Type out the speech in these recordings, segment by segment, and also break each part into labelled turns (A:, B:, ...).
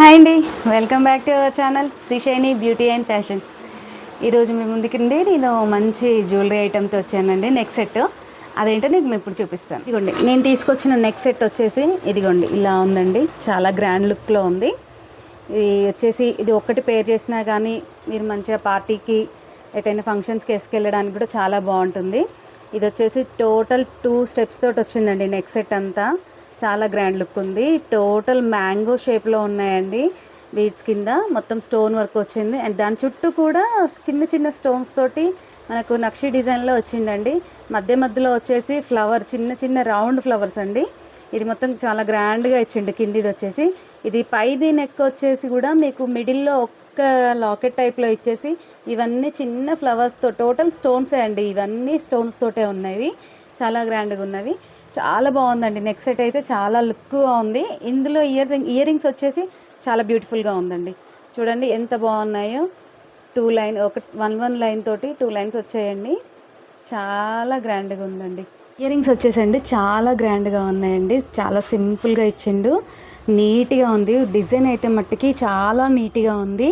A: Hi అండి, welcome back to our channel Srishaini beauty and fashions. ఈరోజు మీ ముందుకండి నేను మంచి జ్యువెలరీ ఐటెంతో వచ్చానండి. నెక్ సెట్ అదేంటో నేను ఇప్పుడు చూపిస్తాను. ఇదిగోండి, నేను తీసుకొచ్చిన నెక్ సెట్ వచ్చేసి ఇదిగోండి ఇలా ఉందండి. చాలా గ్రాండ్ లుక్లో ఉంది. ఇది వచ్చేసి ఇది ఒక్కటి పేర్ చేసినా కానీ మీరు మంచిగా పార్టీకి ఎటైనా ఫంక్షన్స్కి వేసుకెళ్ళడానికి కూడా చాలా బాగుంటుంది. ఇది వచ్చేసి టోటల్ 2 స్టెప్స్ తోటి వచ్చిందండి. నెక్ సెట్ అంతా చాలా గ్రాండ్ లుక్ ఉంది. టోటల్ మ్యాంగో షేప్లో ఉన్నాయండి. బీడ్స్ కింద మొత్తం స్టోన్ వర్క్ వచ్చింది అండ్ దాని చుట్టూ కూడా చిన్న చిన్న స్టోన్స్ తోటి మనకు నక్షి డిజైన్లో వచ్చిందండి. మధ్యలో వచ్చేసి ఫ్లవర్, చిన్న చిన్న రౌండ్ ఫ్లవర్స్ అండి. ఇది మొత్తం చాలా గ్రాండ్గా ఇచ్చిండు. కిందిది వచ్చేసి ఇది పైది నెక్ వచ్చేసి కూడా మీకు మిడిల్లో ఒక్క లాకెట్ టైప్లో ఇచ్చేసి ఇవన్నీ చిన్న ఫ్లవర్స్తో టోటల్ స్టోన్సే అండి. ఇవన్నీ స్టోన్స్ తోటే ఉన్నవి. చాలా గ్రాండ్గా ఉన్నవి. చాలా బాగుందండి. నెక్ సెట్ అయితే చాలా లుక్గా ఉంది. ఇందులో ఇయర్ రింగ్స్ వచ్చేసి చాలా బ్యూటిఫుల్గా ఉందండి. చూడండి ఎంత బాగున్నాయో. 2 లైన్, ఒక 1 లైన్ తోటి 2 లైన్స్ వచ్చాయండి. చాలా గ్రాండ్గా ఉందండి. ఇయర్ రింగ్స్ వచ్చేసండి చాలా గ్రాండ్గా ఉన్నాయండి. చాలా సింపుల్గా ఇచ్చిండు. నీట్గా ఉంది. డిజైన్ అయితే మట్టికి చాలా నీట్గా ఉంది.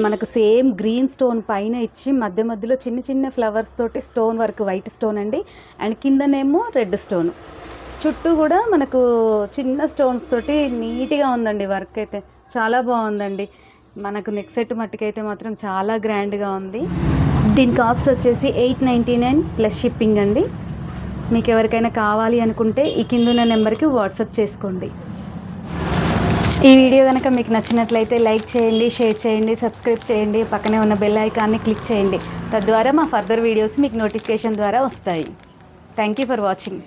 A: మనకు సేమ్ గ్రీన్ స్టోన్ పైన ఇచ్చి మధ్యలో చిన్న చిన్న ఫ్లవర్స్ తోటి స్టోన్ వర్క్, వైట్ స్టోన్ అండి. అండ్ కిందనేమో రెడ్ స్టోన్. చుట్టూ కూడా మనకు చిన్న స్టోన్స్ తోటి నీట్గా ఉందండి. వర్క్ అయితే చాలా బాగుందండి. మనకు నెక్ సెట్ మట్టుకైతే మాత్రం చాలా గ్రాండ్గా ఉంది. దీని కాస్ట్ వచ్చేసి 899 ప్లస్ షిప్పింగ్ అండి. మీకు ఎవరికైనా కావాలి అనుకుంటే ఈ కింద ఉన్న నెంబర్కి వాట్సాప్ చేసుకోండి. ఈ వీడియో కనుక మీకు నచ్చినట్లయితే లైక్ చేయండి, షేర్ చేయండి, సబ్స్క్రైబ్ చేయండి, పక్కనే ఉన్న బెల్ ఐకాన్ని క్లిక్ చేయండి. తద్వారా మా ఫర్దర్ వీడియోస్ మీకు నోటిఫికేషన్ ద్వారా వస్తాయి. Thank you for watching.